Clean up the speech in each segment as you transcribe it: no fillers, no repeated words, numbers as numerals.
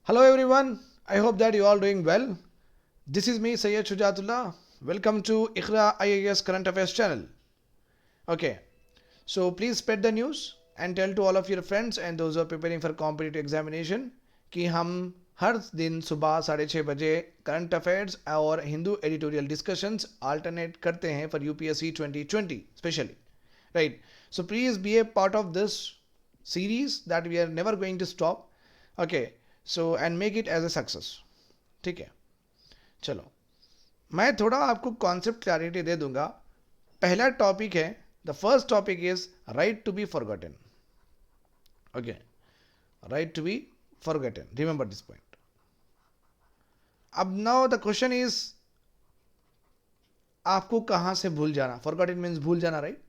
Hello everyone, I hope that you all doing well. This is me Sayyid Shujatullah. Welcome to Ikhra IAS Current Affairs channel. Okay, so please spread the news and tell to all of your friends and those who are preparing for competitive examination कि हम हर दिन सुबह 6:30 बजे current affairs और Hindu editorial discussions alternate करते हैं for UPSC 2020 especially. Right, so please be a part of this series that we are never going to stop. Okay, so and make it as a success. ठीक है, चलो मैं थोड़ा आपको concept clarity दे दूंगा. पहला टॉपिक है, the first topic is right to be forgotten. Okay, right to be forgotten, remember this point. अब नाउ द क्वेश्चन इज, आपको कहां से भूल जाना. फॉरगॉटन मीन्स भूल जाना, right.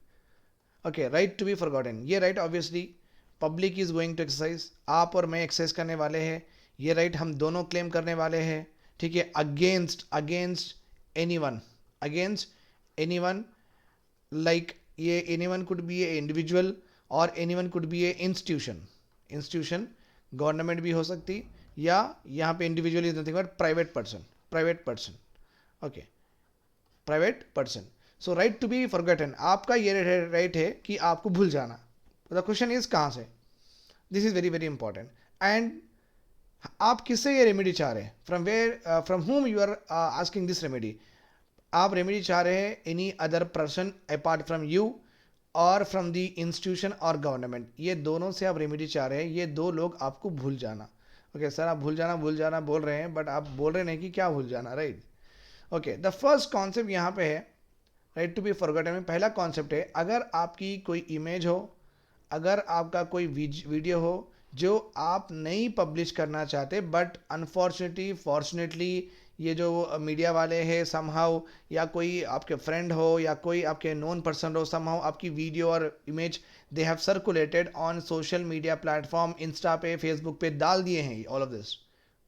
Okay, right to be forgotten, ये right obviously public is going to exercise. आप और मैं एक्सरसाइज करने वाले हैं. ये राइट हम दोनों क्लेम करने वाले हैं. ठीक है, against against anyone, against anyone. Like ये anyone could be a individual और anyone could be a institution. Institution government भी हो सकती, या यहाँ पे individual is nothing but private person. Private person, okay, private person. So right to be forgotten, आपका ये राइट है कि आपको भूल जाना. द क्वेश्चन इज कहाँ से. This is very very important. And आप किससे ये रेमेडी चाह रहे हैं, from where, from home you are asking this remedy. आप रेमेडी चाह रहे हैं any other person apart from you और फ्रॉम द इंस्टीट्यूशन और गवर्नमेंट. ये दोनों से आप रेमेडी चाह रहे हैं. ये दो लोग आपको भूल जाना. ओके सर, आप भूल जाना बोल रहे हैं, बट आप बोल रहे नहीं कि क्या भूल जाना, right. Okay, the first concept यहाँ पे है राइट टू बी फॉरगॉटन में. पहला कॉन्सेप्ट है, अगर आपकी कोई इमेज हो, अगर आपका कोई वीडियो हो जो आप नहीं पब्लिश करना चाहते, बट अनफॉर्चुनेटली फॉर्चुनेटली ये जो मीडिया वाले हैं समहाउ, या कोई आपके फ्रेंड हो या कोई आपके नोन पर्सन हो, समहाउ आपकी वीडियो और image they have circulated on social media platform, Insta पे, फेसबुक पे डाल दिए हैं ऑल ऑफ दिस.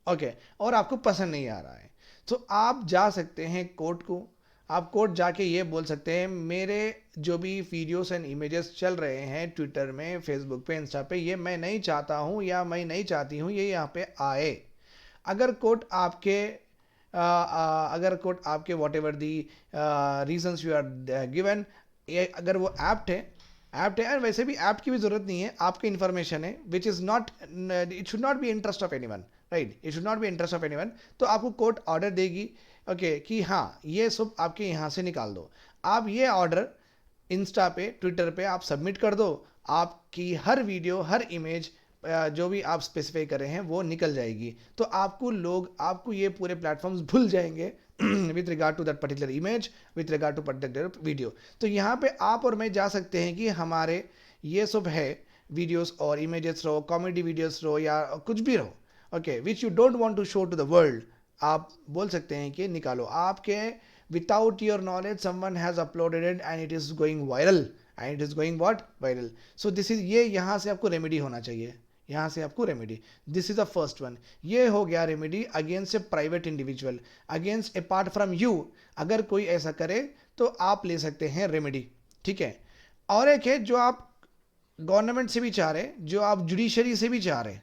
ओके, और आपको पसंद नहीं आ रहा है, तो आप जा सकते हैं कोर्ट को. आप कोर्ट जाके ये बोल सकते हैं, मेरे जो भी वीडियोस एंड इमेजेस चल रहे हैं ट्विटर में, फेसबुक पे, इंस्टा पे, ये मैं नहीं चाहता हूँ या मैं नहीं चाहती हूँ ये यहाँ पे आए. अगर कोर्ट आपके अगर कोर्ट आपके whatever the reasons you are given, अगर वो एप्ट है, एप्ट है, और वैसे भी ऐप की भी ज़रूरत नहीं है, आपकी इन्फॉर्मेशन है which is not, it should not be interest of anyone, right, it should not be interest of anyone. तो आपको कोर्ट ऑर्डर देगी, ओके, कि हाँ ये सब आपके यहाँ से निकाल दो. आप ये ऑर्डर इंस्टा पे, ट्विटर पे आप सबमिट कर दो. आपकी हर वीडियो, हर इमेज जो भी आप स्पेसिफाई कर रहे हैं वो निकल जाएगी. तो आपको ये पूरे प्लेटफॉर्म्स भूल जाएंगे with regard to that particular image, with regard to particular video. तो यहाँ पे आप और मैं जा सकते हैं कि हमारे ये सब है वीडियोस और इमेजेस रहो, कॉमेडी वीडियोस रहो या कुछ भी रहो, okay, which you don't want to show to the world. आप बोल सकते हैं कि निकालो. आपके without your knowledge someone has uploaded it and it is going viral, and it is going what, viral. So this is, ये यहाँ से आपको रेमेडी होना चाहिए, यहाँ से आपको remedy. This is the first one. ये हो गया remedy against A private individual, against apart from you. अगर कोई ऐसा करे तो आप ले सकते हैं रेमेडी, ठीक है. और एक है जो आप गवर्नमेंट से भी चाह रहे, जो आप जुडिशरी से भी चाह रहे,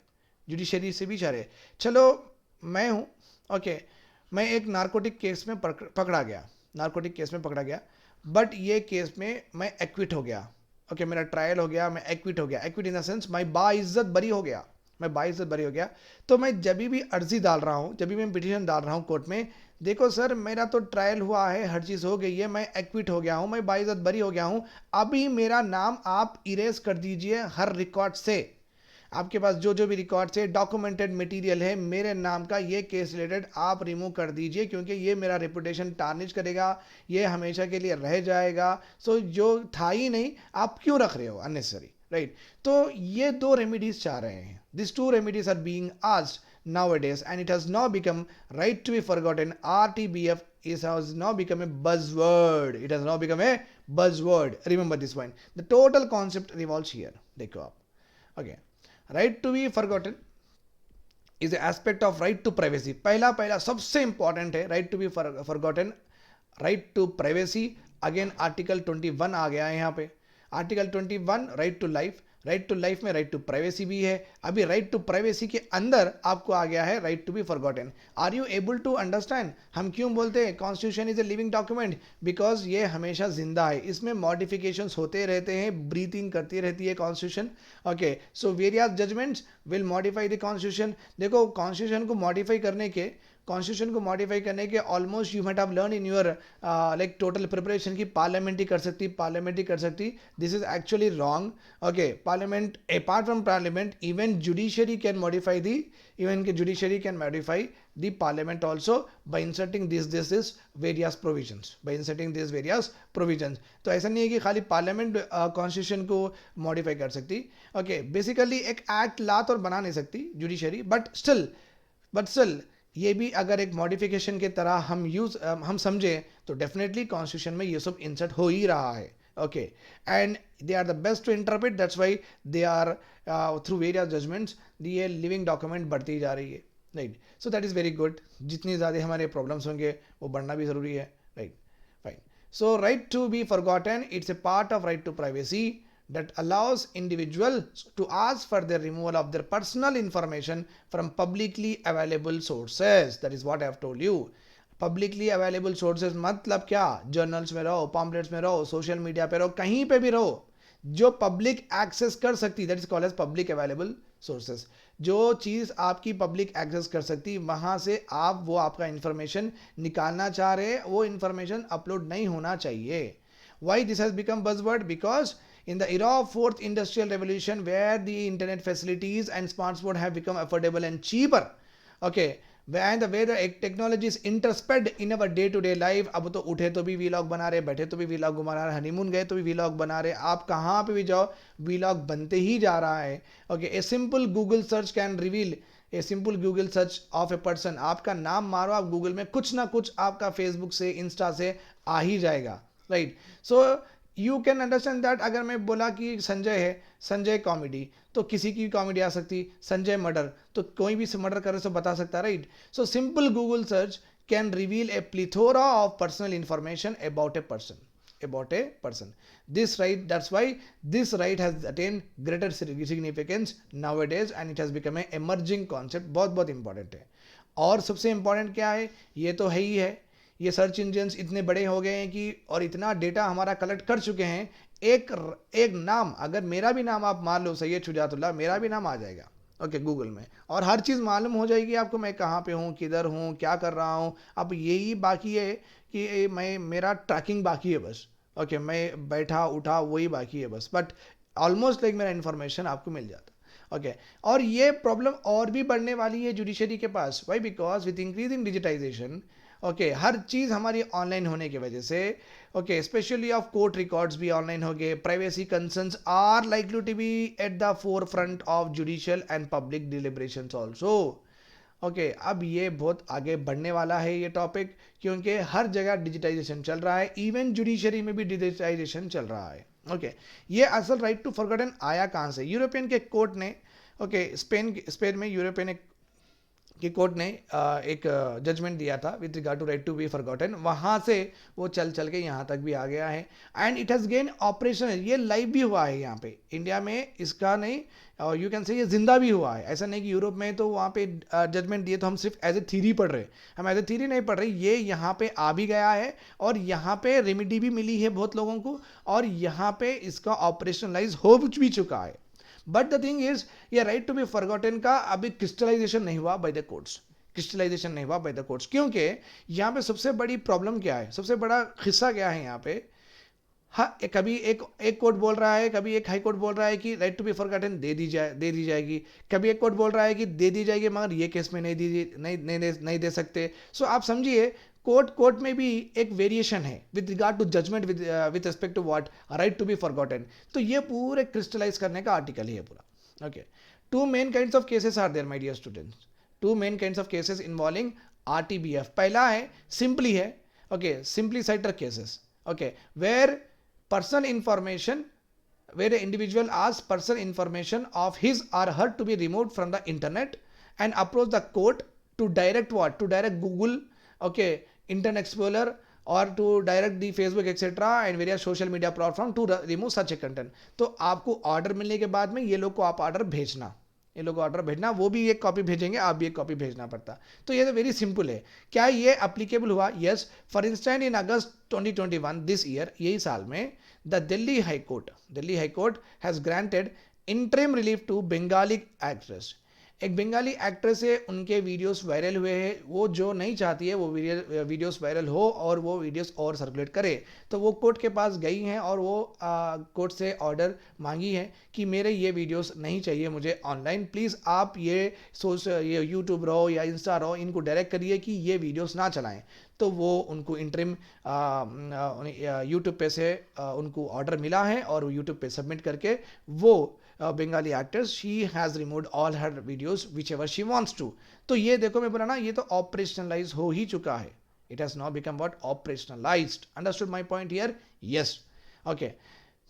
जुडिशरी से भी चाह रहे. चलो मैं हूँ, ओके, मैं एक नारकोटिक केस में पकड़ा गया, नारकोटिक केस में पकड़ा गया, बट ये केस में मैं एक्विट हो गया. ओके, मेरा ट्रायल हो गया, मैं एक्विट हो गया. एक्विट इन द सेंस मैं बाइज्जत बरी हो गया, मैं बाइज्जत बरी हो गया. तो मैं जब भी अर्जी डाल रहा हूँ, जब भी मैं पिटीशन डाल रहा हूँ कोर्ट में, देखो सर मेरा तो ट्रायल हुआ है, हर चीज़ हो गई है, मैं एक्विट हो गया हूँ, मैं बाइज्जत बरी हो गया हूँ, अभी मेरा नाम आप इरेज कर दीजिए हर रिकॉर्ड से. आपके पास जो भी रिकॉर्ड से डॉक्यूमेंटेड मटेरियल है मेरे नाम का, ये केस रिलेटेड आप रिमूव कर दीजिए, क्योंकि ये मेरा रेपुटेशन टार्निश करेगा, ये हमेशा के लिए रह जाएगा. सो जो था ही नहीं, आप क्यों रख रहे हो अननेसेसरी, राइट. तो ये दो रेमेडीज चाह रहे हैं. This two remedies are being asked nowadays and it has now become right to be forgotten. RTBF has now become a buzzword. It has now become a buzzword. Remember this one. The total concept revolves here. देखो आप, okay. Right to be forgotten is aspect of right to privacy. पहला सबसे important है right to be forgotten, right to privacy. Again article 21 आ गया है यहाँ पे. Article 21 right to life, right to life में राइट टू प्राइवेसी भी है, अभी राइट टू प्राइवेसी के अंदर आपको आ गया है right to be forgotten. Are you able to understand हम क्यों बोलते हैं constitution is a living document? Because ये हमेशा जिंदा है, इसमें मॉडिफिकेशंस होते रहते हैं, ब्रीथिंग करती रहती है constitution. Okay, so various judgments will modify the constitution. देखो कॉन्स्टिट्यूशन को मॉडिफाई करने के almost you might have learn in your like total preparation की पार्लियामेंट ही कर सकती। This is actually wrong. Okay, parliament apart from parliament even judiciary can modify the parliament also by inserting this various provisions। तो ऐसा नहीं है कि खाली पार्लियामेंट कॉन्स्टिट्यूशन को मॉडिफाई कर सकती। ओके, बेसिकली एक एक्ट ला तो बना नहीं सकती जुडिशरी, बट स्टिल ये भी अगर एक मॉडिफिकेशन के तरह हम समझे तो डेफिनेटली कॉन्स्टिट्यूशन में ये सब इंसर्ट हो ही रहा है। Okay, and they are the best to interpret, that's why they are through various judgments ये लिविंग डॉक्यूमेंट बढ़ती जा रही है। Right, so that is very good. जितनी ज़्यादा हमारे प्रॉब्लम्स होंगे वो बढ़ना भी ज़रूरी है। Right, fine. So right to be forgotten it's a part of right to privacy that allows individuals to ask for the removal of their personal information from publicly available sources। That is what I have told you। publicly available sources मतलब क्या? Journals में रहो, pamphlets में रहो, social media पे रहो, कहीं पे भी रहो जो पब्लिक एक्सेस कर सकती, that is called as public available sources. जो चीज़ आपकी पब्लिक एक्सेस कर सकती, वहाँ से आप वो आपका इंफॉर्मेशन निकालना चाह रहे, वो इंफॉर्मेशन अपलोड नहीं होना चाहिए। Why this has become buzzword? Because in the era of fourth industrial revolution where the internet facilities and smartphones have become affordable and cheaper, okay, and the way the technology is interspersed in our day to day life, अब तो उठे तो भी vlog बना रहे, बैठे तो भी वीलॉग बना रहे, हनीमून गए तो भी वीलॉग बना रहे, आप कहाँ पे भी जाओ वीलॉग बनते ही जा रहा है। Okay, a simple Google search can reveal a simple Google search of a person, आपका नाम मारो आप गूगल में, कुछ ना कुछ आपका फेसबुक से इंस्टा से आ ही जाएगा। Right, so you can understand that. अगर मैं बोला कि संजय है, संजय कॉमेडी, तो किसी की कॉमेडी आ सकती, संजय मर्डर, तो कोई भी मर्डर करे तो बता सकता। Right, so simple Google search can reveal A plethora of personal information about a person. This right, that's why this right has attained greater significance nowadays and it has become an emerging concept। बहुत important है। और सबसे important क्या है, ये तो है ही है, ये सर्च इंजन्स इतने बड़े हो गए हैं कि और इतना डेटा हमारा कलेक्ट कर चुके हैं, एक नाम, अगर मेरा भी नाम आप मान लो सैयद शुजातुल्लाह, मेरा भी नाम आ जाएगा ओके गूगल में, और हर चीज़ मालूम हो जाएगी आपको, मैं कहाँ पे हूँ, किधर हूँ, क्या कर रहा हूँ। अब यही बाकी है कि मेरा ट्रैकिंग बाकी है बस। ओके, मैं बैठा उठा वही बाकी है बस, बट ऑलमोस्ट लाइक मेरा इन्फॉर्मेशन आपको मिल जाता। ओके, और ये प्रॉब्लम और भी बढ़ने वाली है जुडिशरी के पास। Why? Because with increasing digitization, okay, हर चीज़ हमारी ऑनलाइन होने की वजह से, okay, specially of court records भी ऑनलाइन हो गए, privacy concerns are likely to be at the forefront of judicial and public deliberations also. Okay, अब ये बहुत आगे बढ़ने वाला है ये टॉपिक, क्योंकि हर जगह डिजिटाइजेशन चल रहा है, इवन जुडिशरी में भी डिजिटाइजेशन चल रहा है। ओके, ये असल राइट टू फॉरगॉटन आया कहाँ से? यूरोपियन के कोर्ट ने, ओके, स्पेन में यूरोपियन कि कोर्ट ने एक जजमेंट दिया था with regard to right to be forgotten, वहाँ से वो चल के यहाँ तक भी आ गया है and it has gain operational. ये लाइव भी हुआ है यहाँ पे इंडिया में, इसका नहीं, यू कैन से ये जिंदा भी हुआ है। ऐसा नहीं कि यूरोप में तो वहाँ पे जजमेंट दिए तो हम सिर्फ एज ए थ्योरी पढ़ रहे, हम एज ए थ्योरी नहीं पढ़ रहे, ये यहाँ पे आ भी गया है और यहाँ पे रेमेडी भी मिली है बहुत लोगों को, और यहाँ पे इसका ऑपरेशनलाइज हो भी चुका है। बट द थिंग इज, ये राइट टू बी फॉरगॉटन का अभी क्रिस्टलाइजेशन नहीं हुआ बाय द कोर्ट्स, क्योंकि यहाँ पे सबसे बड़ी प्रॉब्लम क्या है, सबसे बड़ा हिस्सा क्या है यहाँ पे? हाँ, कभी एक कोर्ट बोल रहा है, कभी एक हाई कोर्ट बोल रहा है कि राइट टू बी फॉरगॉटन दे दी जाएगी, कभी एक कोर्ट बोल रहा है कि दे दी जाएगी मगर ये केस में नहीं दे सकते। सो आप समझिए कोर्ट में भी एक वेरिएशन है with regard to judgment with respect to what right to be forgotten. तो ये पूरे क्रिस्टलाइज करने का आर्टिकल ही है पूरा। Okay, two main kinds of cases are there my dear students, two main kinds of cases involving RTBF। पहला है सिंपली है, okay, simply sighter cases, okay, where personal information, where the individual asks personal information of his or her to be removed from the internet and approach the court to direct what? To direct Google, okay, Internet Explorer or to direct the Facebook etc. and various social media platform to remove such a content. तो आपको order मिलने के बाद में ये लोग को आप ऑर्डर भेजना, ये लोग ऑर्डर भेजना, वो भी एक कॉपी भेजेंगे, आप भी एक कॉपी भेजना पड़ता। तो ये तो वेरी सिंपल है। क्या ये अप्लीकेबल हुआ? Yes. For instant in August 2021 this year, यही साल में, the Delhi high court has granted interim relief to Bengali actress. एक बंगाली एक्ट्रेस है, उनके वीडियोस वायरल हुए हैं, वो जो नहीं चाहती है वो वीडियोस वायरल हो और वो वीडियोस और सर्कुलेट करे, तो वो कोर्ट के पास गई हैं और वो कोर्ट से ऑर्डर मांगी है कि मेरे ये वीडियोस नहीं चाहिए मुझे ऑनलाइन, प्लीज़ आप ये यूट्यूब रहो या इंस्टा रहो, इनको डायरेक्ट करिए कि ये वीडियोस ना चलाएं। तो वो उनको इंटरिम यूट्यूब पे से उनको ऑर्डर मिला है और यूट्यूब पे सबमिट करके वो Bengali actors, she has removed all her videos whichever she wants to. तो ये देखो, मैं बोला ना, ये तो ऑपरेशनलाइज हो ही चुका है। It has now become what? Operationalized. Understood my point here? Yes. Okay,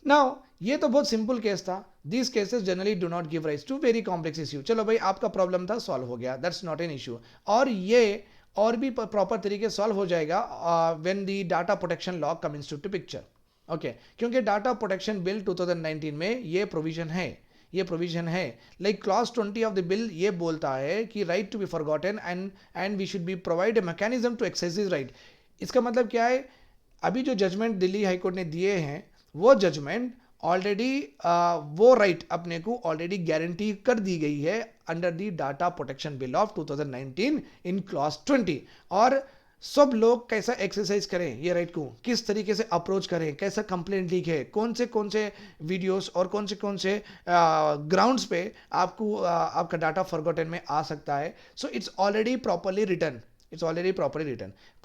now ये तो बहुत सिंपल केस था। These cases generally do not give rise to very complex issue. चलो भाई, आपका प्रॉब्लम था, सॉल्व हो गया, दैट्स नॉट एन इशू। और ये और भी प्रॉपर तरीके सॉल्व हो जाएगा when the data protection law comes to picture. Okay, क्योंकि डाटा प्रोटेक्शन बिल 2019 में ये प्रोविजन है, like clause 20 of the bill ये बोलता है कि right to be forgotten and we should be provide a mechanism to exercise this right. इसका मतलब क्या है? अभी जो जजमेंट दिल्ली हाई कोर्ट ने दिए हैं, वो जजमेंट ऑलरेडी वो राइट अपने को ऑलरेडी गारंटी कर दी गई है under the data protection bill of 2019 in clause 20। और सब लोग कैसा एक्सरसाइज करें ये राइट को, किस तरीके से अप्रोच करें, कैसा कंप्लेंट लिखे, कौन से वीडियोस और कौन से ग्राउंड्स पे आपको आपका डाटा फॉरगॉटन में आ सकता है। So it's already properly return.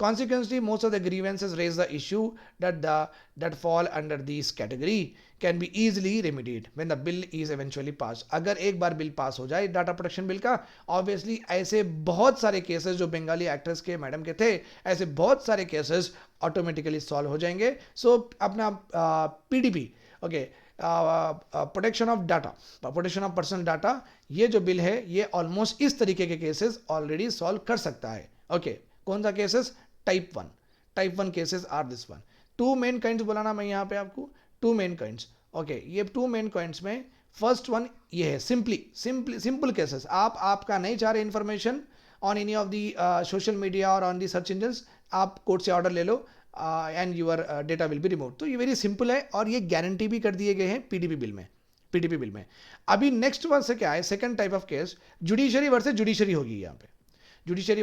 Consequently, most of the grievances raise the issue that fall under this category can be easily remedied when the bill is eventually passed. अगर एक बार bill pass हो जाए data protection bill का, obviously ऐसे बहुत सारे cases जो Bengali actress के मैडम के थे, ऐसे बहुत सारे केसेस ऑटोमेटिकली सॉल्व हो जाएंगे। सो अपना PDP, okay, protection of data, protection of personal data, ये जो बिल है ये ऑलमोस्ट इस तरीके के केसेस ऑलरेडी सॉल्व कर सकता है। ओके, कौन सा cases? Type 1 cases are this one. 2 main kinds बोला ना मैं यहाँ पे आपको, 2 मेन काइंड्स। ओके, ये 2 मेन काइंड्स में फर्स्ट वन ये है सिंपल केसेस। आपका नहीं चाह रहे information on any of the social media और ऑन दी सर्च इंजन्स, आप कोर्ट से ऑर्डर ले लो and your data will be remove. तो ये वेरी सिंपल है और ये गारंटी भी कर दिए गए हैं PDP बिल में। अभी नेक्स्ट वन से क्या है? Second type of case, judiciary versus judiciary होगी यहाँ पे। जुडिशरी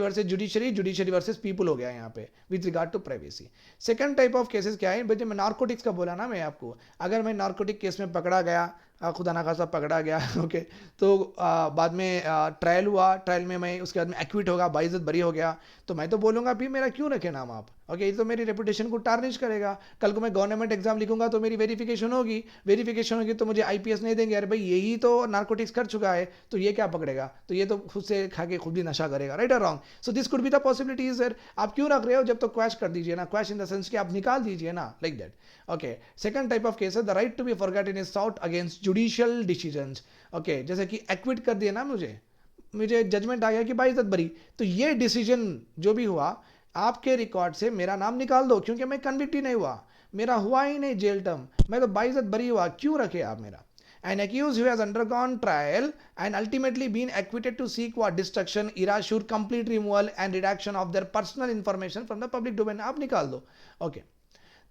वर्सेस पीपल हो गया यहाँ पे with regard to privacy. Second type of cases क्या है? भाई, मैं नार्कोटिक्स का बोला ना मैं आपको, अगर मैं नार्कोटिक केस में पकड़ा गया, खुदा ना खासा पकड़ा गया, ओके, तो बाद में ट्रायल हुआ, ट्रायल में मैं उसके बाद में एक्विट होगा, बाइज्जत बरी हो गया, तो मैं तो बोलूँगा भी मेरा क्यों रखे नाम आप, ओके, ये तो मेरी रेपुटेशन को टार्निश करेगा। कल को मैं गवर्नमेंट एग्जाम लिखूंगा तो मेरी वेरिफिकेशन होगी तो मुझे IPS नहीं देंगे, अरे भाई यही तो नार्कोटिक्स कर चुका है, तो ये क्या पकड़ेगा, तो ये तो खुद से खा के खुद ही नशा करेगा, राइट और wrong. So this could be the possibility sir. आप क्यों रख रहे हो? जब तो क्वैश कर दीजिए ना, क्वैश इन द सेंस कि आप निकाल दीजिए ना, like that. Okay, second type of case है the right to be forgotten is sought against judicial decisions. Okay, जैसे कि एक्विट कर दिया ना, मुझे जजमेंट आ गया कि बाइज्जत बरी, तो ये डिसीजन जो भी हुआ आपके रिकॉर्ड से मेरा नाम निकाल दो, क्योंकि मैं कन्विक्ट ही नहीं हुआ, मेरा हुआ ही नहीं जेल टर्म, मैं तो बाइज्जत बरी हुआ, क्यों रखे आप मेरा? An accused who has undergone trial and ultimately been acquitted to seek what destruction, erasure, complete removal and redaction of their personal information from the public domain. आप निकाल दो। Okay,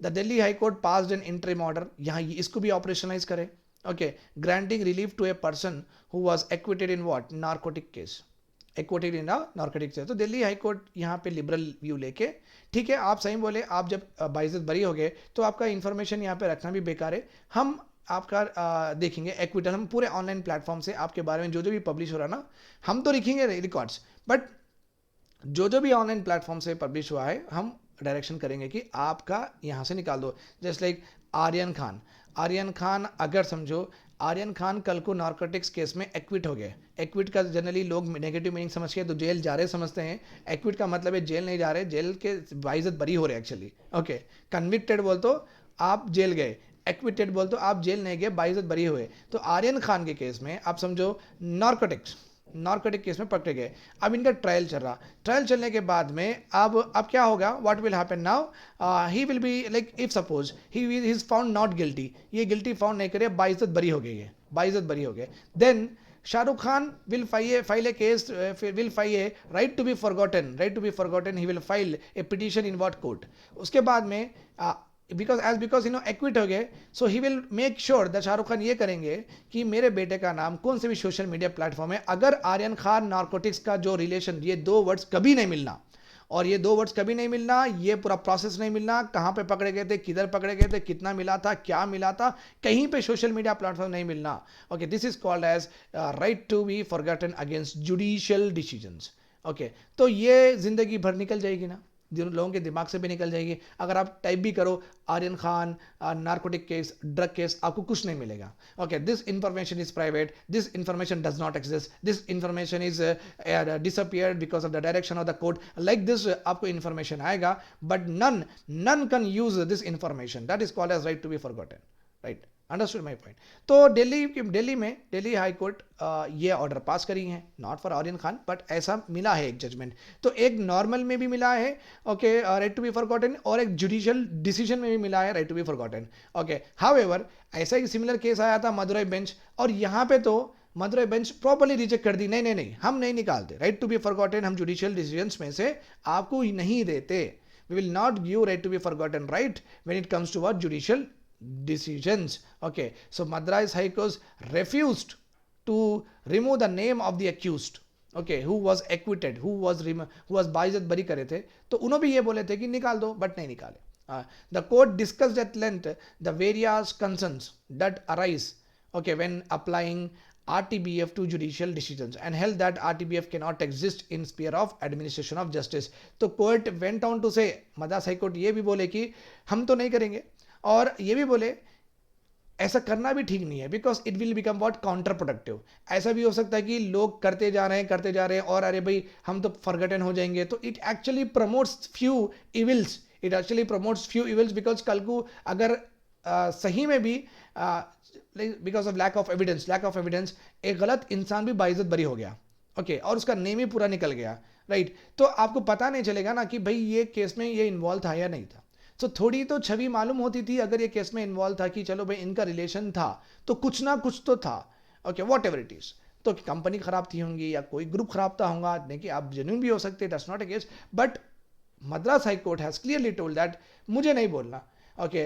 the Delhi high court passed an interim order, यहाँ इसको भी operationalize करें। Okay, granting relief to a person who was acquitted in what? Narcotic case, acquitted in narcotic case. तो Delhi high court यहाँ पे लिबरल व्यू लेके, ठीक है, आप सही बोले, आप जब बाइज्जत बरी हो गए तो आपका इंफॉर्मेशन यहाँ पे रखना भी बेकार है, हम आपका देखेंगे एक्विटल, हम पूरे ऑनलाइन प्लेटफॉर्म से आपके बारे में जो भी पब्लिश हो रहा ना, हम तो लिखेंगे रिकॉर्ड्स, बट जो भी ऑनलाइन प्लेटफॉर्म से पब्लिश हुआ है हम डायरेक्शन करेंगे कि आपका यहाँ से निकाल दो। जस्ट लाइक आर्यन खान, अगर समझो आर्यन खान कल को नार्कोटिक्स केस में एक्विट हो गए, एक्विट का जनरली लोग नेगेटिव मीनिंग समझ के तो जेल जा रहे समझते हैं, एक्विट का मतलब है जेल नहीं जा रहे, जेल के बाइज्जत बरी हो रहे एक्चुअली। ओके, कन्विक्टेड बोल तो आप जेल गए, एक्विटेड बोल तो आप जेल नहीं गए, बाइज्जत बरी हुए। तो आर्यन खान के केस में आप समझो नार्कोटिक्स, नार्कोटिक केस में पकड़े गए, अब इनका ट्रायल चल रहा, ट्रायल चलने के बाद में अब क्या होगा, what will happen now, he will be like if suppose he is found not guilty, ये गिल्टी फाउंड नहीं करे, बाइज्जत बरी हो गई है, बाइज्जत बरी हो गए, then Shahrukh Khan will file a case, will file a right to be forgotten, he will file a petition in what court, उसके बाद में because एक्विट हो गए, so he will make sure that Shahrukh Khan ये करेंगे कि मेरे बेटे का नाम कौन से भी सोशल मीडिया प्लेटफॉर्म है, अगर आर्यन खान नार्कोटिक्स का जो रिलेशन, ये दो वर्ड्स कभी नहीं मिलना, और ये दो वर्ड्स कभी नहीं मिलना, ये पूरा प्रोसेस नहीं मिलना, कहाँ पे पकड़े गए थे, किधर पकड़े गए थे, कितना मिला था, क्या मिला था, कहीं पे सोशल मीडिया प्लेटफॉर्म नहीं मिलना. Okay, this is called as right to be forgotten against judicial decisions. Okay, तो ये जिंदगी भर निकल जाएगी ना, जिन लोगों के दिमाग से भी निकल जाएगी. अगर आप टाइप भी करो Aryan Khan narcotic case, drug case, आपको कुछ नहीं मिलेगा. Okay, this information is private, this information does not exist, this information is disappeared because of the direction of the court, like this आपको इंफॉर्मेशन आएगा, but none can use this information. That is called as right to be forgotten. Right, understood my point. तो Delhi high court ये order pass करी है, not for Aryan Khan, but ऐसा मिला है एक जजमेंट. तो एक नॉर्मल में भी मिला है, okay, right to be forgotten, और एक जुडिशियल डिसीजन में भी मिला है right to be forgotten. Okay, however ऐसा ही सिमिलर केस आया था मदुरई बेंच, और यहाँ पे तो मदुरई बेंच प्रॉपर्ली रिजेक्ट कर दी, नहीं, हम नहीं निकालते राइट टू बी फॉरगॉटन, हम जुडिशियल डिसीजंस में से आपको ही नहीं देते. We will not give right to be forgotten right when it comes to what judicial decisions. Okay, so Madras High Court refused to remove the name of the accused, okay, who was acquitted, who was बाइज्जत बरी करे थे, तो उन्होंने भी ये बोले थे कि निकाल दो, बट नहीं निकाले. The court discussed at length the various concerns that arise, okay, when applying RTBF to judicial decisions and held that RTBF cannot exist in sphere of administration of justice. तो court went on to say, Madras high court ये भी बोले कि हम तो नहीं करेंगे, और ये भी बोले ऐसा करना भी ठीक नहीं है, because it will become what counter productive. ऐसा भी हो सकता है कि लोग करते जा रहे हैं और अरे भाई हम तो फॉरगॉटन हो जाएंगे, तो it actually promotes few evils, because कल को अगर सही में भी because of lack of evidence एक गलत इंसान भी बाइज्जत बरी हो गया, ओके, और उसका नेम ही पूरा निकल गया, राइट, तो आपको पता नहीं चलेगा ना कि भाई ये केस में ये इन्वॉल्व था या नहीं था. तो थोड़ी तो छवि मालूम होती थी अगर ये केस में इन्वॉल्व था कि चलो भाई इनका रिलेशन था, तो कुछ ना कुछ तो था, okay, what ever it is. तो कंपनी खराब थी होंगी या कोई ग्रुप खराब था होगा, नहीं कि आप जेन्युइन भी हो सकते, that's not a case, but Madras high court has clearly told that मुझे नहीं बोलना, okay,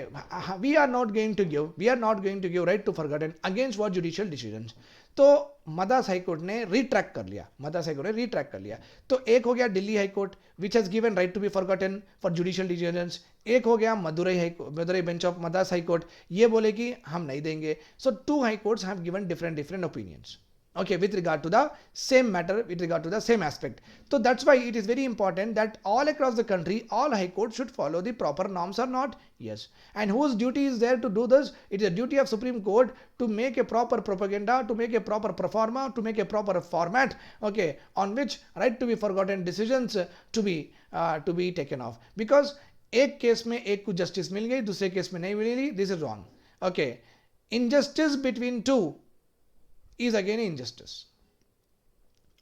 we are not going to give right to forgotten against what judicial decisions. तो मद्रास हाई कोर्ट ने रिट्रैक्ट कर लिया. तो एक हो गया Delhi high court which has given right to be forgotten for judicial decisions, एक हो गया Madurai bench of Madras high court, ये बोले कि हम नहीं देंगे. So two high courts have given different opinions, okay, with regard to the same matter, with regard to the same aspect. So that's why it is very important that all across the country all high courts should follow the proper norms or not. Yes, and whose duty is there to do this? It is a duty of Supreme Court to make a proper propaganda, to make a proper proforma, to make a proper format, okay, on which right to be forgotten decisions to be taken off. Because एक case में एक को justice मिल गई, दूसरे case में नहीं मिली, this is wrong. Okay, injustice between two is again injustice.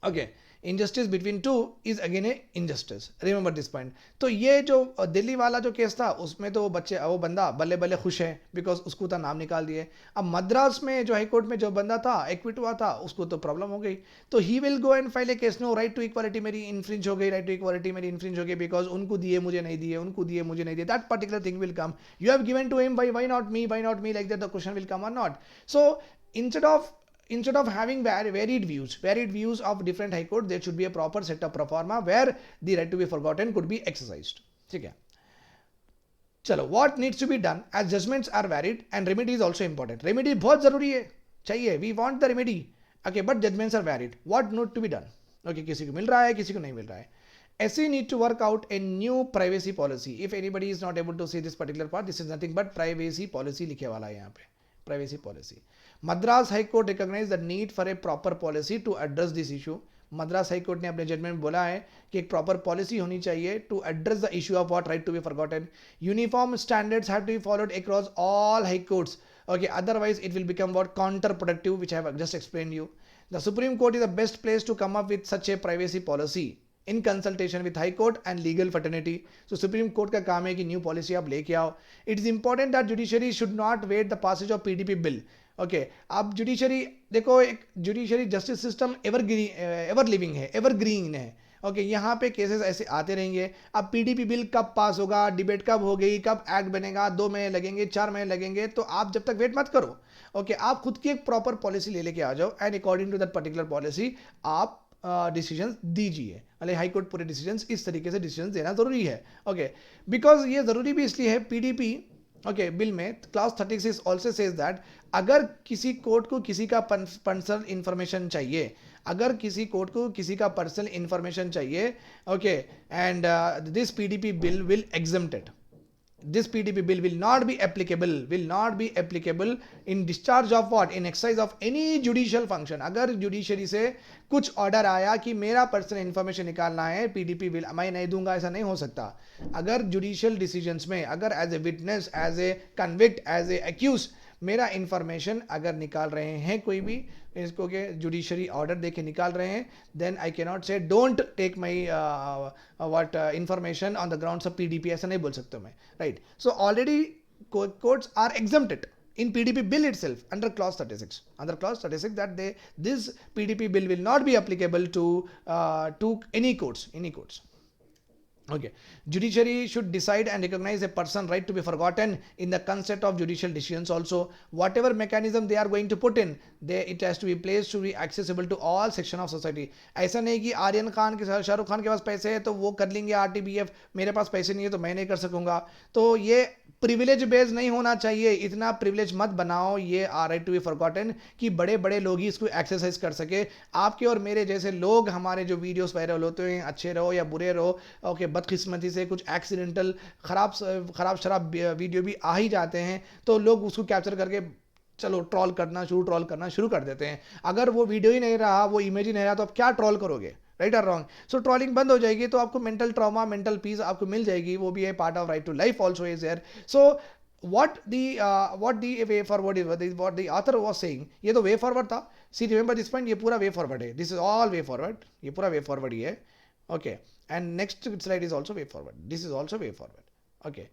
Okay, injustice between two is again a injustice. Remember this point. तो ये जो दिल्ली वाला जो केस था उसमें तो वो बंदा बल्ले बल्ले खुश है बिकॉज उसको तो नाम निकाल दिए. अब मद्रास में जो हाई कोर्ट में जो बंदा था एक्विट हुआ था उसको तो प्रॉब्लम हो गई, तो he will go and file a case, no right to equality मेरी इन्फ्रिंज हो गई, बिकॉज उनको दिए मुझे नहीं दिए, that particular thing will come. You have given to him, why not me, like that the question will come और not. So instead of having varied views of different high court, there should be a proper set of proforma where the right to be forgotten could be exercised. ठीक है, चलो, what needs to be done as judgments are varied and remedy is also important. Remedy बहुत जरूरी है, चाहिए, we want the remedy, okay, but judgments are varied. What need to be done? Okay, किसी को मिल रहा है, किसी को नहीं मिल रहा है. SC need to work out a new privacy policy. If anybody is not able to see this particular part, this is nothing but privacy policy लिखे वाला है यहाँ पे, privacy policy. Madras High Court recognized the need for a proper policy to address this issue. Madras high court ने अपने judgement में बोला है कि एक प्रॉपर पॉलिसी होनी चाहिए to address the issue of what right to be forgotten. Uniform standards have to be followed across all high courts, okay, otherwise it will become what counter productive, which I have just explained you. The Supreme Court is the best place to come up with such a privacy policy in consultation with High Court and legal fraternity. So Supreme Court का काम है कि new policy आप लेके आओ. It is important that judiciary should not wait the passage of PDP bill. Okay अब judiciary देखो, एक judiciary justice system ever living है, एवर ग्रीन है. ओके यहाँ पे केसेस ऐसे आते रहेंगे. अब पीडीपी बिल कब पास होगा, डिबेट कब होगी, कब एक्ट बनेगा, 2 महीने लगेंगे, 4 महीने लगेंगे, तो आप जब तक वेट मत करो. ओके आप खुद की एक प्रॉपर पॉलिसी ले लेके आ जाओ and according to that particular policy आप डिसीजंस दीजिए. अरे हाई कोर्ट पूरे डिसीजंस इस तरीके से डिसीजंस देना जरूरी है. ओके बिकॉज ये जरूरी भी इसलिए है, पीडीपी ओके बिल में क्लास 36 ऑल्सो सेज दैट अगर किसी कोर्ट को किसी का पर्सनल इंफॉर्मेशन चाहिए, अगर किसी कोर्ट को किसी का पर्सनल इंफॉर्मेशन चाहिए, okay and this PDP bill will exempt it. This PDP bill will not be applicable in discharge of what, in exercise of any judicial function. अगर जुडिशरी से कुछ ऑर्डर आया कि मेरा पर्सनल इंफॉर्मेशन निकालना है, PDP bill मैं नहीं दूंगा, ऐसा नहीं हो सकता. अगर जुडिशियल डिसीजंस में अगर as a witness, as a convict, as a accuse मेरा इंफॉर्मेशन अगर निकाल रहे हैं कोई भी इसको के जुडिशरी ऑर्डर देके निकाल रहे हैं, then I can not say don't take my what information on the grounds of PDP, ऐसा नहीं बोल सकते मैं, right. So already courts are exempted in PDP bill itself under clause 36 that this PDP bill will not be applicable to any courts. Okay, judiciary should decide and recognize a person right to be forgotten in the concept of judicial decisions also. Whatever mechanism they are going to put in, it has to be placed to be accessible to all section of society. ऐसा नहीं कि आर्यन खान के शाहरुख खान के पास पैसे है तो वो कर लेंगे आरटीबीएफ, मेरे पास पैसे नहीं है तो मैं नहीं कर सकूंगा. तो ये प्रिविलेज बेस नहीं होना चाहिए, इतना प्रिविलेज मत बनाओ ये are right to be forgotten कि बड़े बड़े लोग ही इसको एक्सरसाइज कर सके. आपके और मेरे जैसे लोग हमारे जो वीडियोस वायरल होते हैं, अच्छे रहो या बुरे रहो, ओके बदकिस्मती से कुछ एक्सीडेंटल खराब शराब वीडियो भी आ ही जाते हैं, तो लोग उसको कैप्चर करके चलो ट्रोल करना शुरू कर देते हैं. अगर वो वीडियो ही नहीं रहा, वो इमेज ही नहीं रहा, तो आप क्या ट्रोल करोगे, राइट और रॉन्ग. सो ट्रोलिंग बंद हो जाएगी तो आपको मेंटल ट्रॉमा, मेंटल पीस आपको मिल जाएगी, वो भी है part of right to life also is there. So what the way forward is, what the author was saying, ये तो way forward था. See remember this point, ये पूरा way forward है, this is all way forward, ये पूरा way forward ही है. Okay, and next slide is also way forward, this is also way forward. Okay,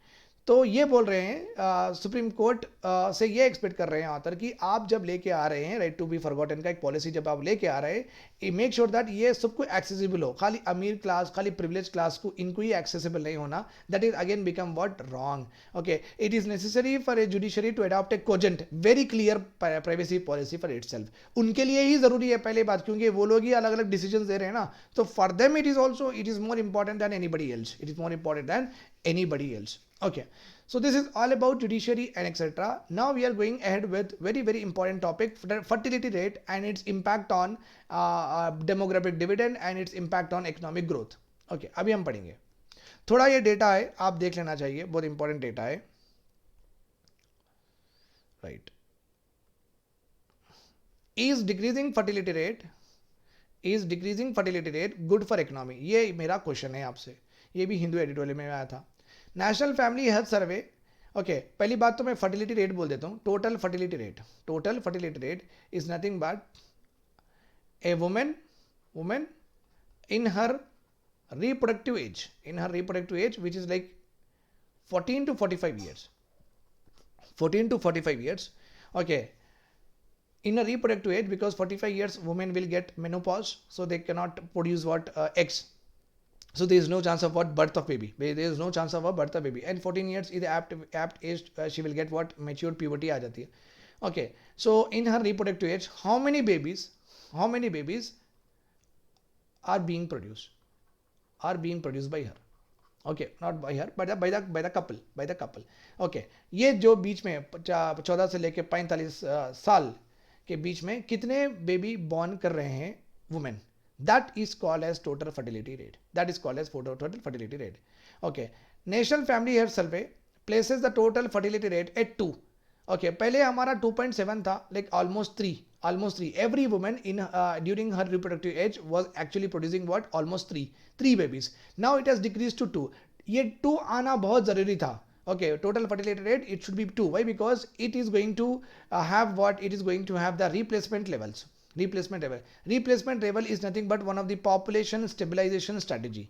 तो ये बोल रहे हैं सुप्रीम कोर्ट से ये एक्सपेक्ट कर रहे हैं ऑथर कि आप जब लेके आ रहे हैं राइट टू बी फॉरगॉटन का एक पॉलिसी जब आप लेके आ रहे हैं, मेक श्योर दैट ये सबको एक्सेसिबल हो. खाली अमीर क्लास, खाली प्रिविलेज क्लास को इनको ही एक्सेसिबल नहीं होना. That is again become what wrong. Okay it is necessary for a judiciary to adopt a cogent very clear privacy policy for itself. उनके लिए ही जरूरी है पहले बात, क्योंकि वो लोग ही अलग अलग डिसीजन दे रहे हैं ना. तो for them it is more important than anybody else. It is more important than anybody else. Okay, so this is all about judiciary and etc. Now we are going ahead with very important topic, fertility rate and its impact on demographic dividend and its impact on economic growth. Okay, अभी हम पढ़ेंगे. थोड़ा ये data है, आप देख लेना चाहिए, बहुत इंपॉर्टेंट डेटा है, right. Is decreasing fertility rate good for economy? ये मेरा क्वेश्चन है आपसे, ये भी हिंदू एडिटोरियल में आया था. National family health survey. Okay पहली बात तो मैं फर्टिलिटी रेट बोल देता हूँ. Total fertility rate is nothing but A women in her reproductive age which is like 14 to 45 years. Okay, in a reproductive age, because 45 years women will get menopause, so they cannot produce eggs. So there is no chance of birth of baby. There is no chance of a birth of baby. And 14 years is the apt age she will get mature puberty aa jati hai. Okay, so in her reproductive age, how many babies are being produced by her? Okay, not by her, but by the couple. Okay, ये जो बीच में 14 से लेके 45 साल के बीच में कितने baby born कर रहे हैं women, that is called as total fertility rate. Okay, National Family Health Survey places the total fertility rate at 2. Okay, पहले हमारा 2.7 था, like almost 3. Every woman in during her reproductive age was actually producing almost 3 babies. Now it has decreased to 2. ये 2 आना बहुत जरूरी था. Okay, total fertility rate, it should be 2. Why? Because it is going to have the replacement levels. Replacement level is nothing but one of the population stabilization strategy.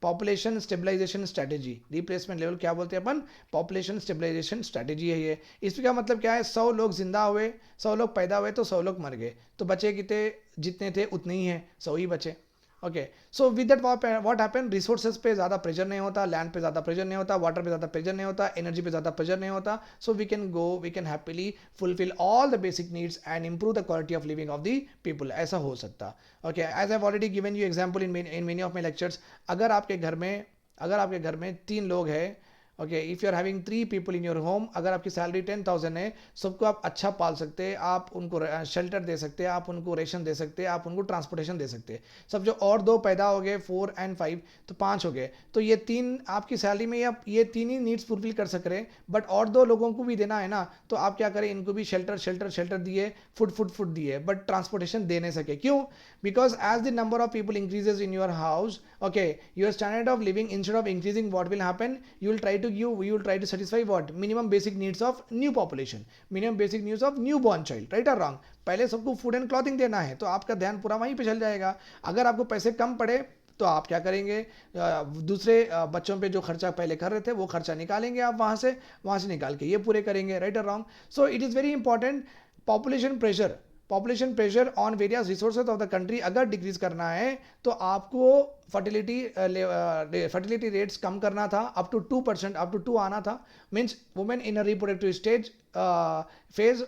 Population stabilization strategy, replacement level क्या बोलते हैं अपन, population stabilization strategy है ये. इसका मतलब क्या है, 100 लोग जिंदा हुए, 100 लोग पैदा हुए तो 100 लोग मर गए, तो बचे कितने, जितने थे उतने ही हैं, 100 ही बचे. Okay, so with that what happen, resources पे ज़्यादा प्रेशर नहीं होता, लैंड पे ज़्यादा प्रेशर नहीं होता, वाटर पे ज़्यादा प्रेशर नहीं होता, एनर्जी पे ज़्यादा प्रेशर नहीं होता. So we can happily fulfil all the basic needs and improve the quality of living of the people. ऐसा हो सकता. Okay, as I have already given you example in many of my lectures. अगर आपके घर में 3 लोग हैं, okay, if you are having 3 people in your home, अगर आपकी सैलरी 10,000 है, सबको आप अच्छा पाल सकते हैं, आप उनको शेल्टर दे सकते हैं, आप उनको रेशन दे सकते हैं, आप उनको ट्रांसपोर्टेशन दे सकते हैं. सब जो और 2 पैदा हो गए, 4 and 5, तो 5 हो गए. तो ये 3 आपकी सैलरी में आप ये 3 ही नीड्स फुलफिल कर सक रहे हैं, बट और 2 लोगों को भी देना है ना, तो आप क्या करें, इनको भी शेल्टर दिए, फूड दिए, बट ट्रांसपोर्टेशन दे नहीं सके. क्यों? Because as the number of people increases in your house, okay, your standard of living, instead of increasing, what will happen, you will try to satisfy what, minimum basic needs of new population, minimum basic needs of newborn child, right or wrong. पहले सबको food and clothing देना है, तो आपका ध्यान पूरा वहीं पे चल जाएगा. अगर आपको पैसे कम पड़े तो आप क्या करेंगे, दूसरे बच्चों पे जो खर्चा पहले कर रहे थे वो खर्चा निकालेंगे, आप वहाँ से निकाल के ये पूरे करेंगे, राइट और wrong. So it is very important. Population pressure on various resources of the country अगर डिक्रीज करना है तो आपको फर्टिलिटी रेट्स कम करना था, अप टू 2%, अप टू 2 आना था. Means women in a reproductive stage phase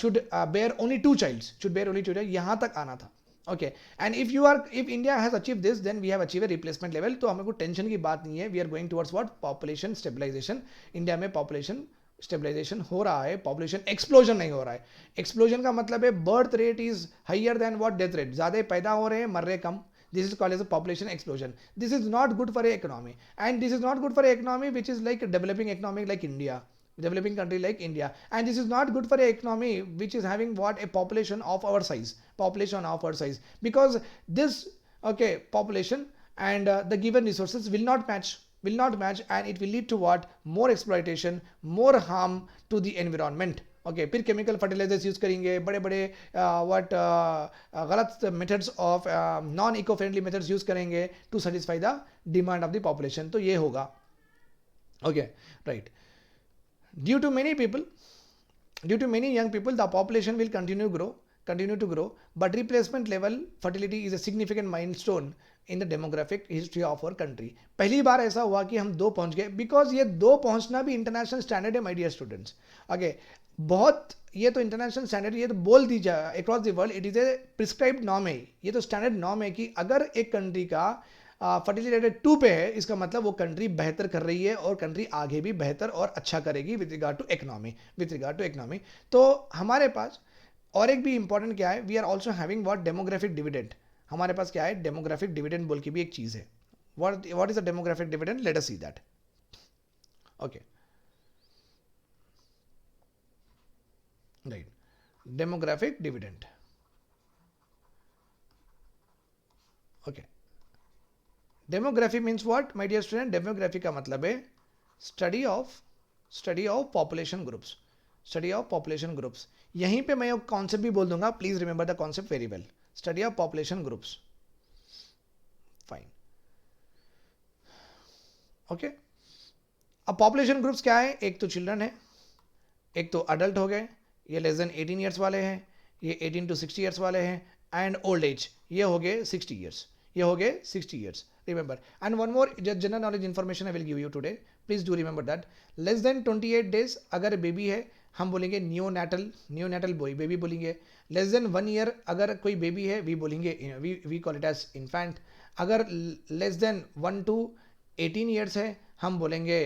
should bear only 2 child, यहाँ तक आना था. Okay, and if India has achieve this, then we have achieve a replacement level. तो हमें कोई टेंशन की बात नहीं है. We are going towards what, population stabilization. India में पॉपुलेशन स्टेबलाइजेशन हो रहा है, पॉपुलेशन एक्सप्लोजन नहीं हो रहा है. एक्सप्लोजन का मतलब है birth rate is higher than what death rate, ज़्यादा पैदा हो रहे हैं, मर रहे कम. This is called as a population explosion. This is not good for a economy, and this is not good for a economy which is like a developing economy like India, developing country like India, and this is not good for a economy which is having what, a population of our size, because this, okay, population and the given resources will not match, and it will lead to what, more exploitation, more harm to the environment. Okay, फिर chemical fertilisers use करेंगे, बड़े बड़े गलत methods of non eco friendly methods use करेंगे to satisfy the demand of the population. तो ये होगा. Okay, right. Due to many young people the population will continue to grow, but replacement level fertility is a significant milestone in the demographic history of our country. पहली बार ऐसा हुआ कि हम 2 पहुंच गए, बिकॉज ये 2 पहुंचना भी इंटरनेशनल स्टैंडर्ड है माय डियर स्टूडेंट्स. ओके, बहुत, ये तो इंटरनेशनल स्टैंडर्ड, ये तो बोल दी जाए across the world, it is a prescribed norm है, ये तो स्टैंडर्ड नॉर्म है कि अगर एक कंट्री का फर्टिलिटी रेट 2 पे है, इसका मतलब वो कंट्री बेहतर कर रही है और कंट्री आगे भी बेहतर और अच्छा करेगी विद रिगार्ड टू इकोनॉमी. तो हमारे पास और एक भी इंपॉर्टेंट क्या है, we are also having what, demographic dividend. हमारे पास क्या है, डेमोग्राफिक डिविडेंड बोल के भी एक चीज़ है. What is the demographic dividend, let us see that. Okay, right, demographic dividend. Okay, demography means what my dear student, demography का मतलब है स्टडी ऑफ पॉपुलेशन ग्रुप्स. यहीं पे मैं एक कॉन्सेप्ट भी बोल दूंगा, please remember the concept very well. Study of population groups, fine. Okay, अब पॉपुलेशन ग्रुप्स क्या है, एक तो चिल्ड्रन है, एक तो अडल्ट हो गए, ये लेस देन 18 ईयर्स वाले हैं, ये 18 to 60 ईयर्स वाले हैं, एंड ओल्ड एज, ये हो गए 60 years. Remember, and one more general knowledge information I will give you today. Please do remember that. Less than 28 days अगर बेबी है, हम बोलेंगे नियोनेटल बॉय, बेबी बोलेंगे. लेस देन 1 ईयर अगर कोई बेबी है, वी बोलेंगे, we call it as infant. अगर लेस देन 1 to 18 ईयर्स है, हम बोलेंगे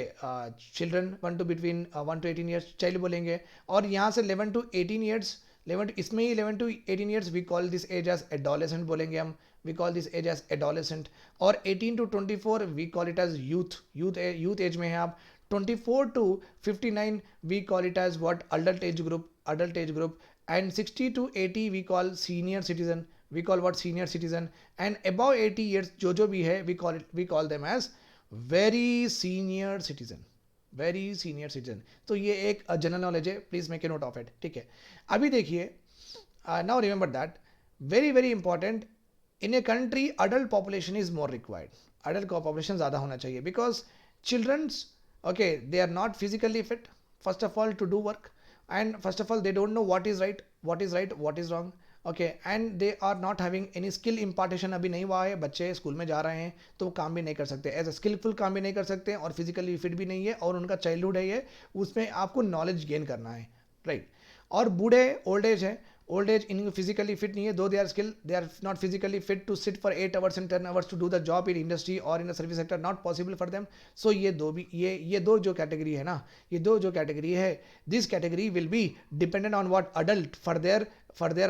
चिल्ड्रन. 1 to 18 ईयर्स चाइल्ड बोलेंगे. और यहाँ से 11 to 18 ईयर्स, इसमें ही 11 to 18 years we call this age as adolescent बोलेंगे हम, we call this age as adolescent. और 18 to 24 we call it as youth age में है आप. 24 to 59 we call it as what, adult age group. And 60 to 80 we call senior citizen, and above 80 years जो भी है we call them as very senior citizen. तो ये एक general knowledge है, please make a note of it. ठीक है, अभी देखिए, now remember that very very important, in a country adult population is more required, adult population ज़्यादा होना चाहिए, because childrens, okay, they are not physically fit first of all to do work, and first of all they don't know what is right, what is wrong, okay, and they are not having any skill इम्पार्टेशन अभी नहीं हुआ है, बच्चे school में जा रहे हैं तो वो काम भी नहीं कर सकते, एज अ स्किलफुल काम भी नहीं कर सकते, और फिजिकली फिट भी नहीं है, और उनका चाइल्डहुड है ये, उसमें आपको नॉलेज गेन करना है, राइट। और बूढ़े, ओल्ड एज है, ओल्ड एज इनको फिजिकली फिट नहीं है, though they are skill, they are not physically fit to sit for 8 hours and 10 hours to do the job in industry और in the service sector, not possible for them. So ये दो भी, ये दो जो category है ना, ये दो जो कैटेगरी है, this category will be dependent on what adult for their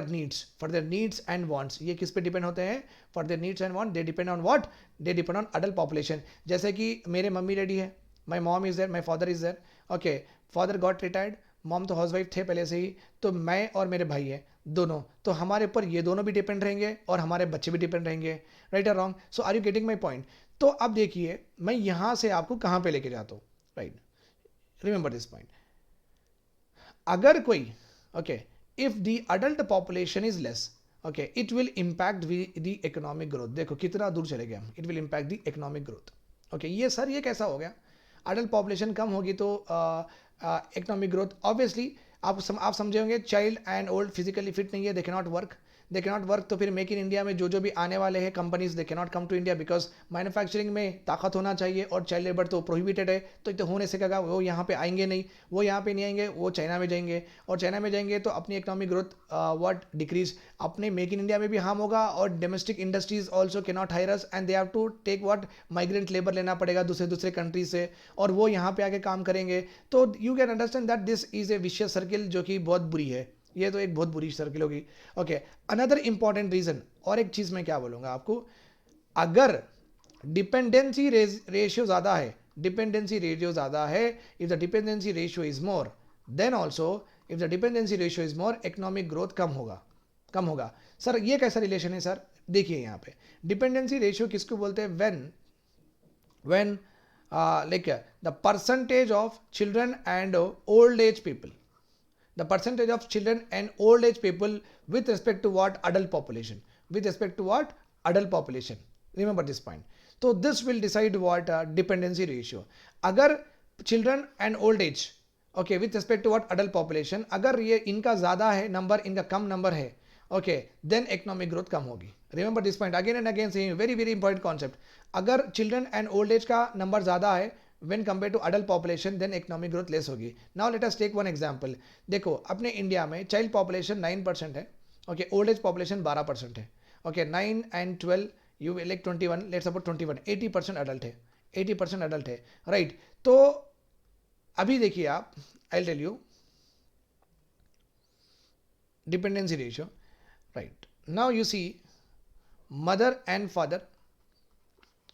needs and wants. ये किस पे डिपेंड होते हैं? For their needs and want, they depend on what, they depend on adult population. जैसे कि मेरे मम्मी डैडी है, my mom is there, my father is there, okay, father got retired, mom तो हाउसवाइफ थे पहले से ही, तो मैं और मेरे भाई है दोनों, तो हमारे ऊपर ये दोनों भी डिपेंड रहेंगे और हमारे बच्चे भी डिपेंड रहेंगे, राइट और wrong? So are you getting my point? तो अब देखिए मैं यहां से आपको कहां पे लेके जाता हूं, राइट, रिमेंबर दिस पॉइंट। अगर कोई, okay, if the adult population is less, okay, it will impact the economic growth. देखो कितना दूर चले गए हम, it will impact the economic growth, okay. ये सर ये कैसा हो गया? अडल्ट पॉपुलेशन कम होगी तो इकोनॉमिक ग्रोथ, ऑब्वियसली आप समझे होंगे, child and old physically fit नहीं है, दे कैनॉट वर्क, तो फिर मेक इन इंडिया में जो भी आने वाले हैं companies, they cannot come to India, because manufacturing में ताकत होना चाहिए और चाइल्ड लेबर तो प्रोहिबिटेड है, तो होने से क्या, वो यहाँ पे आएंगे नहीं, वो यहाँ पे नहीं आएंगे, वो चाइना में जाएंगे, और चाइना में जाएंगे तो अपनी इकोनॉमिक ग्रोथ व्हाट डिक्रीज, अपने मेक इन इंडिया में भी हार्म होगा, और domestic industries also cannot hire us, and they have to take what, migrant labour लेना पड़ेगा दूसरे कंट्री से, और वो यहाँ पे आके काम करेंगे। तो you can understand that this is a vicious circle, जो कि बहुत बुरी है, ये तो एक बहुत बुरी सर्किल होगी, ओके। अनदर इंपॉर्टेंट रीजन, और एक चीज मैं क्या बोलूंगा आपको, अगर डिपेंडेंसी रेशियो ज्यादा है, if the dependency ratio is more, then also if the dependency ratio is more, economic growth कम होगा। सर ये कैसा रिलेशन है सर? देखिए यहाँ पे डिपेंडेंसी रेशियो किसको बोलते हैं? when like the percentage of children and old age people, the percentage of children and old age people with respect to what? Adult population, remember this point. So this will decide what dependency ratio. अगर children and old age, okay, with respect to what? Adult population, अगर ये इनका ज़्यादा है number, इनका कम number है, okay, then economic growth कम होगी। Remember this point again and again, saying very very important concept. अगर children and old age का नंबर ज़्यादा है when compared to adult population, then economic growth less होगी। Now let us take one example. देखो अपने India में child population 9% है, okay, old age population 12% है, okay, 9 and 12 you like 21, let's suppose 21, 80% adult है, 80% अडल्ट है, राइट। तो अभी देखिए आप, I tell you dependency ratio, right. Now you see mother and father,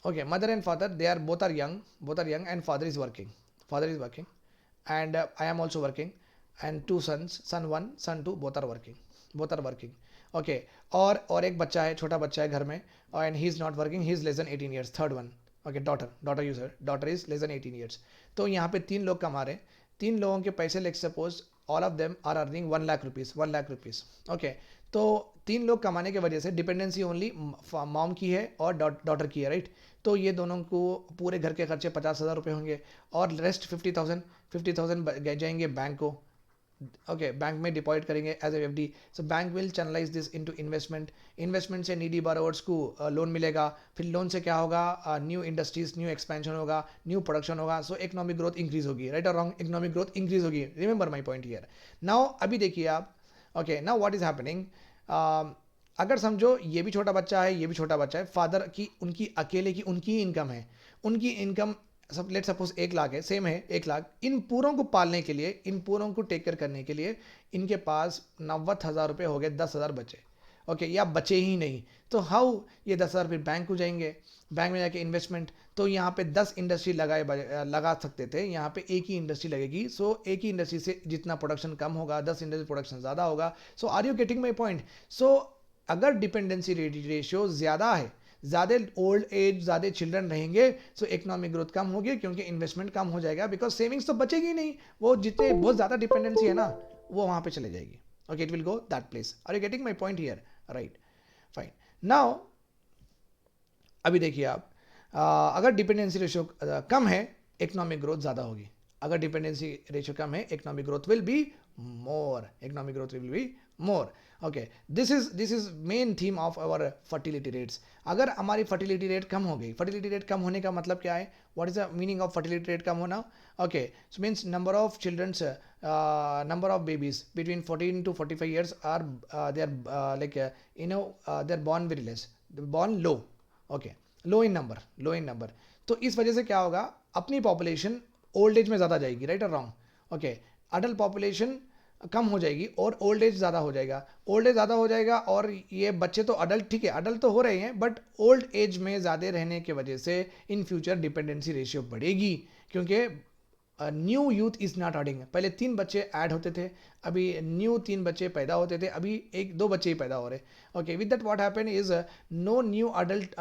okay, mother and father, they are both are young, and father is working, and I am also working, and two sons, son 1 son 2, both are working, okay, और एक बच्चा है, छोटा बच्चा है घर में, and he is not working, he is less than 18 years, third one, okay, daughter you said, daughter is less than 18 years। तो यहाँ पे 3 लोग कमा रहे हैं, 3 लोगों के पैसे, let's suppose all of them are earning 1 lakh rupees, okay. तो 3 लोग कमाने की वजह से डिपेंडेंसी ओनली मॉम की है और डॉटर की है, राइट। तो ये दोनों को पूरे घर के खर्चे 50,000 रुपये होंगे, और रेस्ट 50,000 जाएंगे बैंक को, ओके, बैंक में डिपॉजिट करेंगे as a FD. So bank will channelise this into investment से नीडी बोरोवर्स को लोन मिलेगा, फिर लोन से क्या होगा? न्यू इंडस्ट्रीज, न्यू एक्सपेंशन होगा, न्यू प्रोडक्शन होगा, सो इकोनॉमिक ग्रोथ इंक्रीज होगी, राइट और रॉन्ग? इकोनॉमिक ग्रोथ इंक्रीज होगी, remember my point here. Now अभी देखिए आप, okay, now what is happening, अगर समझो ये भी छोटा बच्चा है, फादर की, उनकी अकेले की उनकी इनकम है, उनकी इनकम सब लेट सपोज 1 लाख है, सेम है 1 लाख, इन पूरों को पालने के लिए, इन पूरों को टेक केयर करने के लिए इनके पास 90,000 रुपये हो गए, 10,000 बचे, ओके, या बचे ही नहीं, तो हाउ? ये 10,000 फिर बैंक को जाएंगे, बैंक में जाके इन्वेस्टमेंट, तो यहाँ पे 10 इंडस्ट्री लगा सकते थे, यहाँ पे एक ही इंडस्ट्री लगेगी, सो एक ही इंडस्ट्री से जितना प्रोडक्शन कम होगा, 10 इंडस्ट्री प्रोडक्शन ज़्यादा होगा। So are you getting my point? So अगर डिपेंडेंसी रेशियो ज़्यादा है, ज़्यादा ओल्ड एज, ज़्यादा चिल्ड्रन रहेंगे, सो इकोनॉमिक ग्रोथ कम होगी, क्योंकि इन्वेस्टमेंट कम हो जाएगा, बिकॉज सेविंग्स तो बचेगी नहीं, वो जितने बहुत ज़्यादा डिपेंडेंसी है ना, वो वहाँ पे चले जाएगी, okay, it will go that place. Are you getting my point here, right? Fine. Now अभी देखिए आप, अगर डिपेंडेंसी रेशियो कम है, इकोनॉमिक ग्रोथ ज़्यादा होगी. अगर डिपेंडेंसी रेशियो कम है, economic growth will be more. Economic growth will be more. Okay, this is main theme of our fertility rates. अगर हमारी फर्टिलिटी रेट कम हो गई, फर्टिलिटी रेट कम होने का मतलब क्या है? What is the meaning of fertility rate कम होना? Okay, so means number of childrens, number of babies between 14 to 45 years are they are like they are born very less, born low. Okay, low in number, low in number. तो इस वजह से क्या होगा, अपनी population old age में ज़्यादा जाएगी, राइट और रॉन्ग? ओके, अडल्ट पॉपुलेशन कम हो जाएगी और ओल्ड एज ज़्यादा हो जाएगा. ओल्ड एज ज़्यादा हो जाएगा और ये बच्चे तो अडल्ट, ठीक है, अडल्ट तो हो रहे हैं, बट ओल्ड एज में ज़्यादा रहने की वजह से इन फ्यूचर डिपेंडेंसी रेशियो बढ़ेगी, क्योंकि new youth is not adding. पहले 3 बच्चे ऐड होते थे, अभी न्यू 3 बच्चे पैदा होते थे, अभी 1-2 बच्चे ही पैदा हो रहे. Okay, with that what happen is no new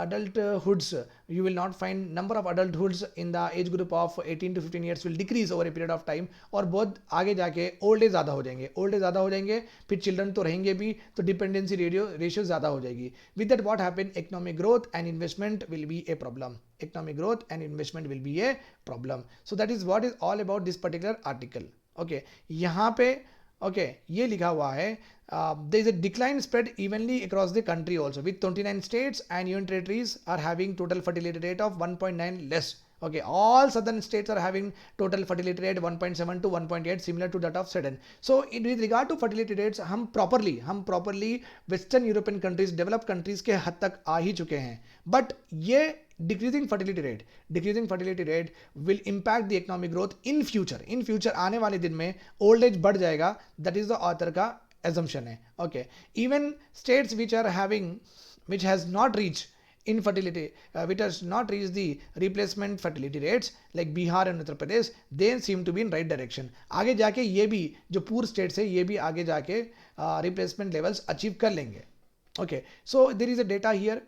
adulthoods. You will not find number of adulthoods in the age group of 18 to 15 years will decrease over a period of time. और बहुत आगे जाके ओल्ड एज ज़्यादा हो जाएंगे, old age ज़्यादा हो जाएंगे, फिर चिल्ड्रन तो रहेंगे भी, तो डिपेंडेंसी रेशियो ज़्यादा हो जाएगी. With that what happen, economic growth and investment will be a problem. Economic growth and investment will be a problem. So that is what is all about this particular article. Okay, यहाँ पे okay, ये लिखा हुआ है, there is a decline spread evenly across the country also, with 29 states and union territories are having total fertility rate of 1.9 less. Okay, all southern states are having total fertility rate 1.7 to 1.8, similar to that of Sweden. So with regard to fertility rates, हम properly western European countries, developed countries के हद तक आ ही चुके हैं. But ये decreasing fertility rate will impact the economic growth in future. आने वाले दिन में old age बढ़ जाएगा. That is the author का assumption है. Okay, even states which has not reached infertility, which has not reached the replacement fertility rates like Bihar and Uttar Pradesh, they seem to be in right direction. आगे जाके ये भी जो poor states है, ये भी आगे जाके replacement levels achieve कर लेंगे. Okay, so there is a data here.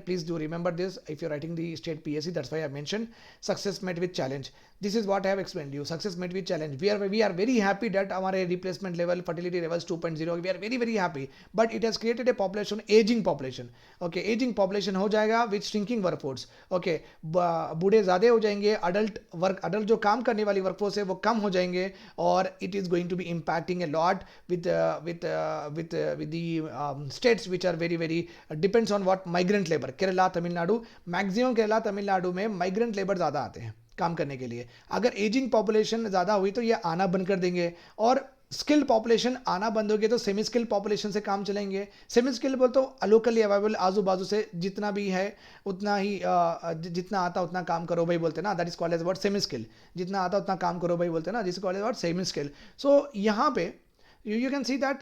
Please do remember this if you're writing the state PSC. That's why I mentioned success met with challenge. This is what I have explained to you. Success met with challenge. We are very happy that our replacement level, fertility levels 2.0. We are very happy. But it has created a aging population. Okay, aging population हो जाएगा with shrinking workforce. Okay, बूढ़े ज़्यादा हो जाएंगे, adult जो काम करने वाली workforce है वो कम हो जाएंगे, और it is going to be impacting a lot with the states which are very depends on what migrant labor. Kerala, Tamil Nadu, maximum Kerala Tamil Nadu में माइग्रेंट लेबर ज़्यादा आते हैं काम करने के लिए. अगर एजिंग पॉपुलेशन ज़्यादा हुई तो ये आना बंद कर देंगे, और स्किल्ड पॉपुलेशन आना बंद होगी तो सेमी स्किल्ड पॉपुलेशन से काम चलेंगे. सेमी स्किल्ड बोल तो लोकली अवेलेबल आजू बाजू से जितना भी है उतना ही, जितना आता उतना काम करो भाई बोलते ना, that is called as word semi skill. जितना आता उतना काम करो भाई बोलते ना, this is called as word semi skill. So यहाँ पे यू कैन सी दैट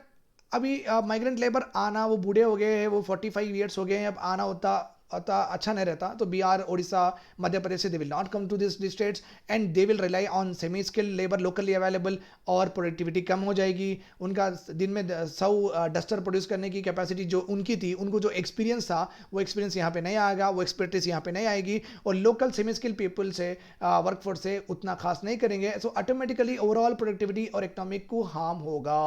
अभी माइग्रेंट लेबर आना, वो बूढ़े हो गए हैं, वो 45 ईयर्स हो गए हैं, अब आना होता अच्छा नहीं रहता. तो बिहार, उड़ीसा, मध्य प्रदेश से they will not come to this states and they will rely on semi skill labour locally available, और प्रोडक्टिविटी कम हो जाएगी. उनका दिन में 100 डस्टर प्रोड्यूस करने की कैपेसिटी जो उनकी थी, उनको जो एक्सपीरियंस था वो एक्सपीरियंस यहाँ पे नहीं आएगा, वो एक्सपर्टीज यहाँ पे नहीं आएगी, और लोकल सेमी स्किल पीपल से वर्कफोर्स से उतना खास नहीं करेंगे. सो ऑटोमेटिकली ओवरऑल प्रोडक्टिविटी और इकोनॉमिक को हार्म होगा.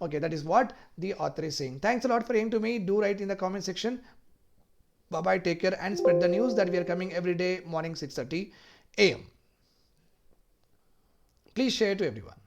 Okay, that is what the author is saying. Thanks a lot for hearing to me. Do write in the comment section. Bye bye, take care, and spread the news that we are coming every day morning 6:30 a.m. Please share to everyone.